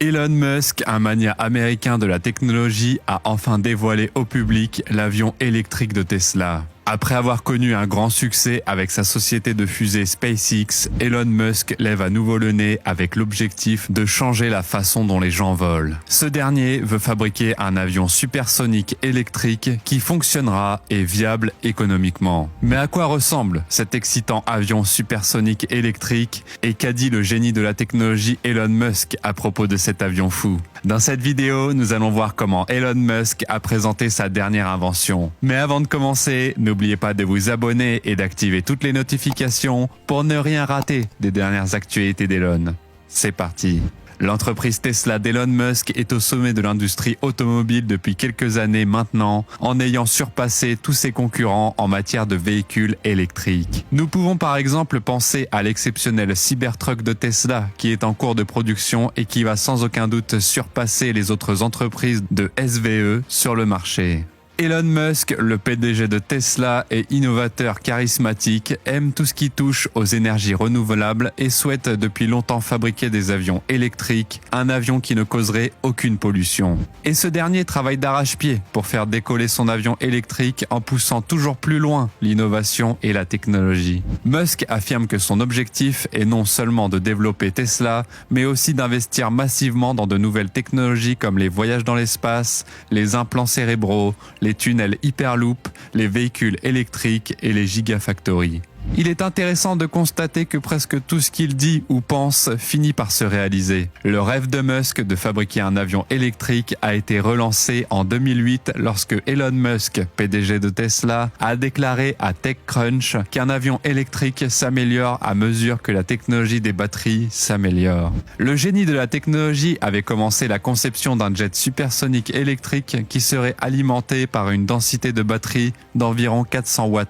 Elon Musk, un magnat américain de la technologie, a enfin dévoilé au public l'avion électrique de Tesla. Après avoir connu un grand succès avec sa société de fusée SpaceX, Elon Musk lève à nouveau le nez avec l'objectif de changer la façon dont les gens volent. Ce dernier veut fabriquer un avion supersonique électrique qui fonctionnera et viable économiquement. Mais à quoi ressemble cet excitant avion supersonique électrique et qu'a dit le génie de la technologie Elon Musk à propos de cet avion fou? Dans cette vidéo, nous allons voir comment Elon Musk a présenté sa dernière invention. Mais avant de commencer, n'oubliez pas de vous abonner et d'activer toutes les notifications pour ne rien rater des dernières actualités d'Elon. C'est parti! L'entreprise Tesla d'Elon Musk est au sommet de l'industrie automobile depuis quelques années maintenant, en ayant surpassé tous ses concurrents en matière de véhicules électriques. Nous pouvons par exemple penser à l'exceptionnel Cybertruck de Tesla, qui est en cours de production et qui va sans aucun doute surpasser les autres entreprises de SVE sur le marché. Elon Musk, le PDG de Tesla et innovateur charismatique, aime tout ce qui touche aux énergies renouvelables et souhaite depuis longtemps fabriquer des avions électriques, un avion qui ne causerait aucune pollution. Et ce dernier travaille d'arrache-pied pour faire décoller son avion électrique en poussant toujours plus loin l'innovation et la technologie. Musk affirme que son objectif est non seulement de développer Tesla, mais aussi d'investir massivement dans de nouvelles technologies comme les voyages dans l'espace, les implants cérébraux, les tunnels Hyperloop, les véhicules électriques et les gigafactories. Il est intéressant de constater que presque tout ce qu'il dit ou pense finit par se réaliser. Le rêve de Musk de fabriquer un avion électrique a été relancé en 2008 lorsque Elon Musk, PDG de Tesla, a déclaré à TechCrunch qu'un avion électrique s'améliore à mesure que la technologie des batteries s'améliore. Le génie de la technologie avait commencé la conception d'un jet supersonique électrique qui serait alimenté par une densité de batterie d'environ 400 Wh.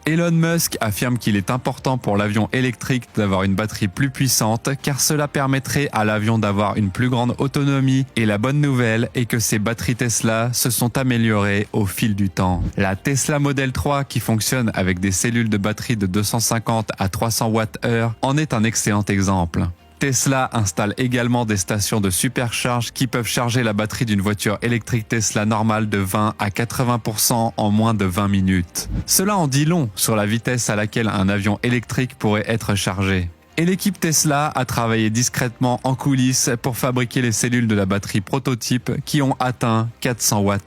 Elon Musk affirme qu'il est important pour l'avion électrique d'avoir une batterie plus puissante car cela permettrait à l'avion d'avoir une plus grande autonomie et la bonne nouvelle est que ces batteries Tesla se sont améliorées au fil du temps. La Tesla Model 3 qui fonctionne avec des cellules de batterie de 250 à 300 Wh en est un excellent exemple. Tesla installe également des stations de supercharge qui peuvent charger la batterie d'une voiture électrique Tesla normale de 20 à 80% en moins de 20 minutes. Cela en dit long sur la vitesse à laquelle un avion électrique pourrait être chargé. Et l'équipe Tesla a travaillé discrètement en coulisses pour fabriquer les cellules de la batterie prototype qui ont atteint 400 Wh.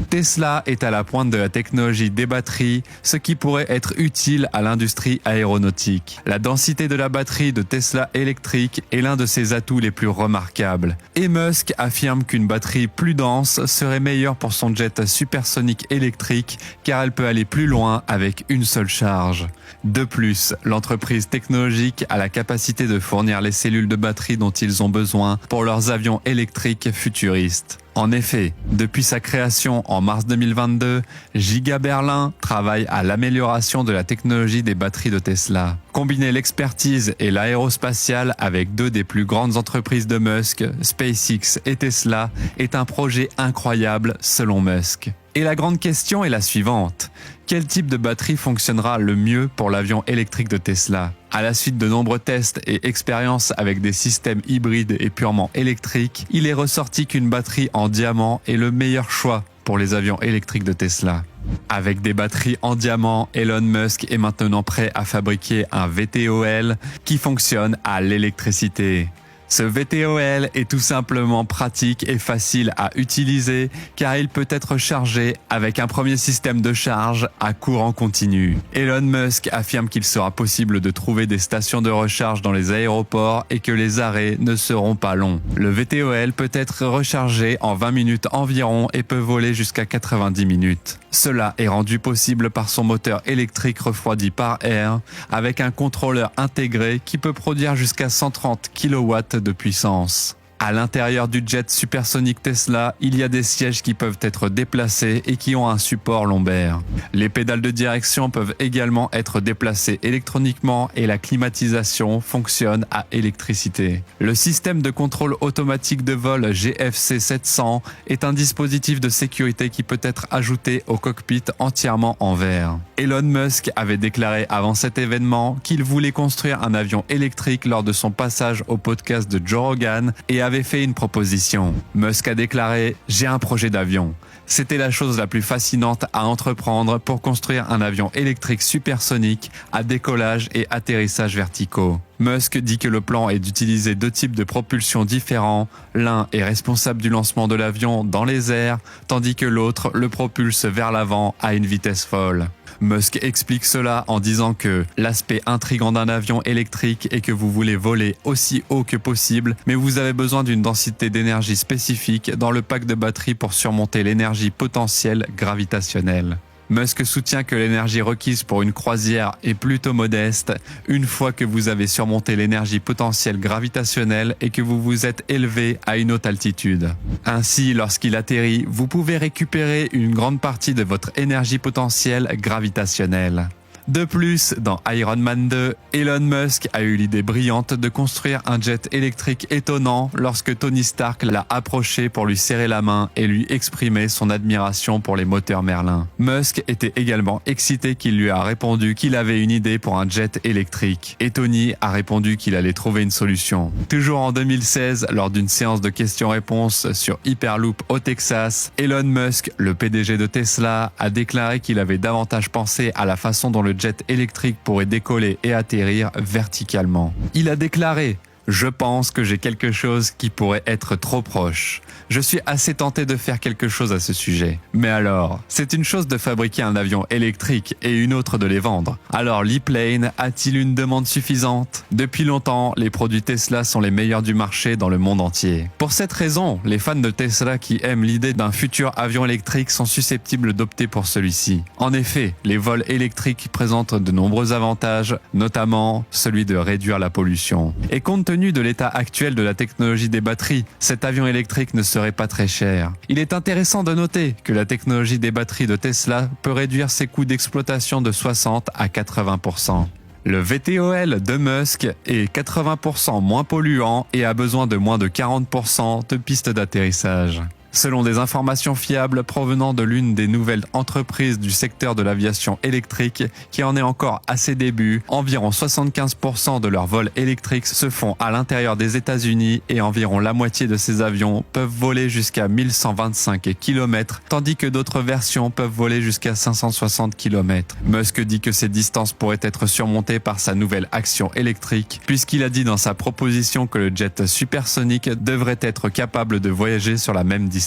Tesla est à la pointe de la technologie des batteries, ce qui pourrait être utile à l'industrie aéronautique. La densité de la batterie de Tesla électrique est l'un de ses atouts les plus remarquables. Et Musk affirme qu'une batterie plus dense serait meilleure pour son jet supersonique électrique car elle peut aller plus loin avec une seule charge. De plus, l'entreprise technologique a la capacité de fournir les cellules de batterie dont ils ont besoin pour leurs avions électriques futuristes. En effet, depuis sa création en mars 2022, Giga Berlin travaille à l'amélioration de la technologie des batteries de Tesla. Combiner l'expertise et l'aérospatiale avec deux des plus grandes entreprises de Musk, SpaceX et Tesla, est un projet incroyable selon Musk. Et la grande question est la suivante. Quel type de batterie fonctionnera le mieux pour l'avion électrique de Tesla? À la suite de nombreux tests et expériences avec des systèmes hybrides et purement électriques, il est ressorti qu'une batterie en diamant est le meilleur choix pour les avions électriques de Tesla. Avec des batteries en diamant, Elon Musk est maintenant prêt à fabriquer un VTOL qui fonctionne à l'électricité. Ce VTOL est tout simplement pratique et facile à utiliser car il peut être chargé avec un premier système de charge à courant continu. Elon Musk affirme qu'il sera possible de trouver des stations de recharge dans les aéroports et que les arrêts ne seront pas longs. Le VTOL peut être rechargé en 20 minutes environ et peut voler jusqu'à 90 minutes. Cela est rendu possible par son moteur électrique refroidi par air avec un contrôleur intégré qui peut produire jusqu'à 130 kW de puissance. À l'intérieur du jet supersonique Tesla, il y a des sièges qui peuvent être déplacés et qui ont un support lombaire. Les pédales de direction peuvent également être déplacées électroniquement et la climatisation fonctionne à électricité. Le système de contrôle automatique de vol GFC 700 est un dispositif de sécurité qui peut être ajouté au cockpit entièrement en verre. Elon Musk avait déclaré avant cet événement qu'il voulait construire un avion électrique lors de son passage au podcast de Joe Rogan et avait m'avait fait une proposition. Musk a déclaré « J'ai un projet d'avion ». C'était la chose la plus fascinante à entreprendre pour construire un avion électrique supersonique à décollage et atterrissage verticaux. Musk dit que le plan est d'utiliser 2 types de propulsion différents. L'un est responsable du lancement de l'avion dans les airs, tandis que l'autre le propulse vers l'avant à une vitesse folle. Musk explique cela en disant que l'aspect intrigant d'un avion électrique est que vous voulez voler aussi haut que possible, mais vous avez besoin d'une densité d'énergie spécifique dans le pack de batterie pour surmonter l'énergie potentielle gravitationnelle. Musk soutient que l'énergie requise pour une croisière est plutôt modeste une fois que vous avez surmonté l'énergie potentielle gravitationnelle et que vous vous êtes élevé à une haute altitude. Ainsi, lorsqu'il atterrit, vous pouvez récupérer une grande partie de votre énergie potentielle gravitationnelle. De plus, dans Iron Man 2, Elon Musk a eu l'idée brillante de construire un jet électrique étonnant lorsque Tony Stark l'a approché pour lui serrer la main et lui exprimer son admiration pour les moteurs Merlin. Musk était également excité qu'il lui a répondu qu'il avait une idée pour un jet électrique, et Tony a répondu qu'il allait trouver une solution. Toujours en 2016, lors d'une séance de questions-réponses sur Hyperloop au Texas, Elon Musk, le PDG de Tesla, a déclaré qu'il avait davantage pensé à la façon dont le jet électrique pourrait décoller et atterrir verticalement. Il a déclaré « Je pense que j'ai quelque chose qui pourrait être trop proche. Je suis assez tenté de faire quelque chose à ce sujet. Mais alors, c'est une chose de fabriquer un avion électrique et une autre de les vendre. Alors l'e-plane a-t-il une demande suffisante? Depuis longtemps, les produits Tesla sont les meilleurs du marché dans le monde entier. Pour cette raison, les fans de Tesla qui aiment l'idée d'un futur avion électrique sont susceptibles d'opter pour celui-ci. En effet, les vols électriques présentent de nombreux avantages, notamment celui de réduire la pollution. Et compte tenu de l'état actuel de la technologie des batteries, cet avion électrique ne serait pas très cher. Il est intéressant de noter que la technologie des batteries de Tesla peut réduire ses coûts d'exploitation de 60 à 80%. Le VTOL de Musk est 80% moins polluant et a besoin de moins de 40% de pistes d'atterrissage. Selon des informations fiables provenant de l'une des nouvelles entreprises du secteur de l'aviation électrique qui en est encore à ses débuts, environ 75% de leurs vols électriques se font à l'intérieur des États-Unis et environ la moitié de ces avions peuvent voler jusqu'à 1125 km, tandis que d'autres versions peuvent voler jusqu'à 560 km. Musk dit que ces distances pourraient être surmontées par sa nouvelle action électrique, puisqu'il a dit dans sa proposition que le jet supersonique devrait être capable de voyager sur la même distance.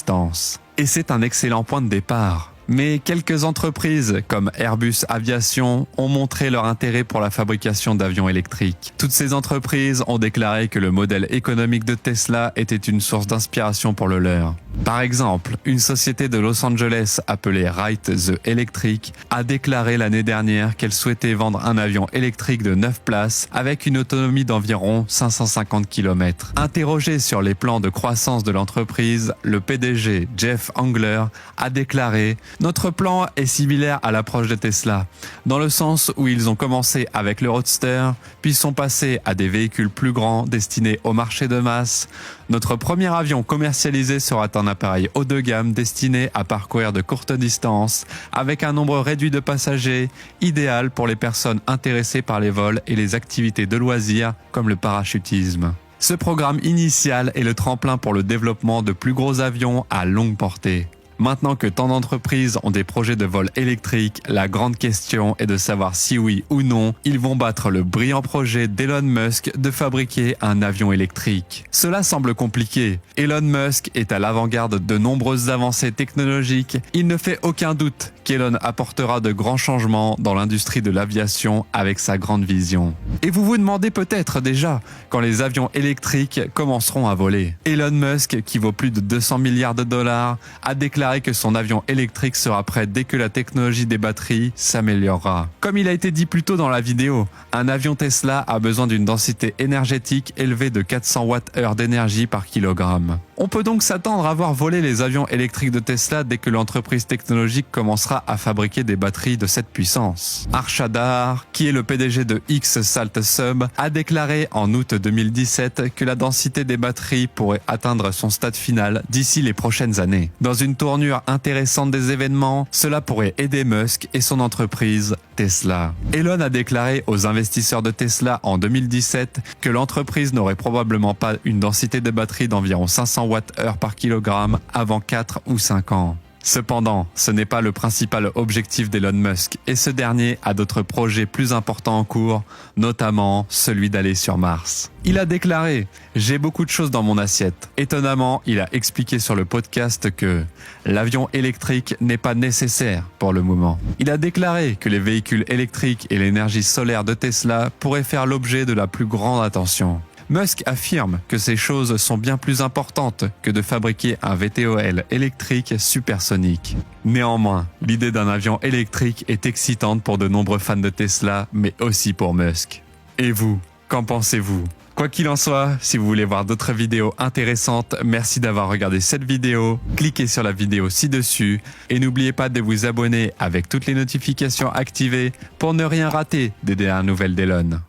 Et c'est un excellent point de départ. Mais quelques entreprises comme Airbus Aviation ont montré leur intérêt pour la fabrication d'avions électriques. Toutes ces entreprises ont déclaré que le modèle économique de Tesla était une source d'inspiration pour le leur. Par exemple, une société de Los Angeles appelée Wright the Electric a déclaré l'année dernière qu'elle souhaitait vendre un avion électrique de 9 places avec une autonomie d'environ 550 km. Interrogé sur les plans de croissance de l'entreprise, le PDG Jeff Angler a déclaré « Notre plan est similaire à l'approche de Tesla, dans le sens où ils ont commencé avec le Roadster, puis sont passés à des véhicules plus grands destinés au marché de masse. Notre premier avion commercialisé sera un appareil haut de gamme destiné à parcourir de courtes distances, avec un nombre réduit de passagers, idéal pour les personnes intéressées par les vols et les activités de loisirs comme le parachutisme. Ce programme initial est le tremplin pour le développement de plus gros avions à longue portée. Maintenant que tant d'entreprises ont des projets de vol électrique, la grande question est de savoir si oui ou non, ils vont battre le brillant projet d'Elon Musk de fabriquer un avion électrique. Cela semble compliqué. Elon Musk est à l'avant-garde de nombreuses avancées technologiques. Il ne fait aucun doute qu'Elon apportera de grands changements dans l'industrie de l'aviation avec sa grande vision. Et vous vous demandez peut-être déjà quand les avions électriques commenceront à voler. Elon Musk, qui vaut plus de 200 milliards de dollars, a déclaré que son avion électrique sera prêt dès que la technologie des batteries s'améliorera. Comme il a été dit plus tôt dans la vidéo, un avion Tesla a besoin d'une densité énergétique élevée de 400 Wh d'énergie par kilogramme. On peut donc s'attendre à voir voler les avions électriques de Tesla dès que l'entreprise technologique commencera à fabriquer des batteries de cette puissance. Arshadar, qui est le PDG de X-Salt Sub, a déclaré en août 2017 que la densité des batteries pourrait atteindre son stade final d'ici les prochaines années. Dans une tournure intéressante des événements, cela pourrait aider Musk et son entreprise Tesla. Elon a déclaré aux investisseurs de Tesla en 2017 que l'entreprise n'aurait probablement pas une densité de batterie d'environ 500 Wh par kilogramme avant 4 ou 5 ans. Cependant, ce n'est pas le principal objectif d'Elon Musk et ce dernier a d'autres projets plus importants en cours, notamment celui d'aller sur Mars. Il a déclaré « J'ai beaucoup de choses dans mon assiette ». Étonnamment, il a expliqué sur le podcast que l'avion électrique n'est pas nécessaire pour le moment. Il a déclaré que les véhicules électriques et l'énergie solaire de Tesla pourraient faire l'objet de la plus grande attention. Musk affirme que ces choses sont bien plus importantes que de fabriquer un VTOL électrique supersonique. Néanmoins, l'idée d'un avion électrique est excitante pour de nombreux fans de Tesla, mais aussi pour Musk. Et vous, qu'en pensez-vous ? Quoi qu'il en soit, si vous voulez voir d'autres vidéos intéressantes, merci d'avoir regardé cette vidéo. Cliquez sur la vidéo ci-dessus et n'oubliez pas de vous abonner avec toutes les notifications activées pour ne rien rater des dernières nouvelles d'Elon.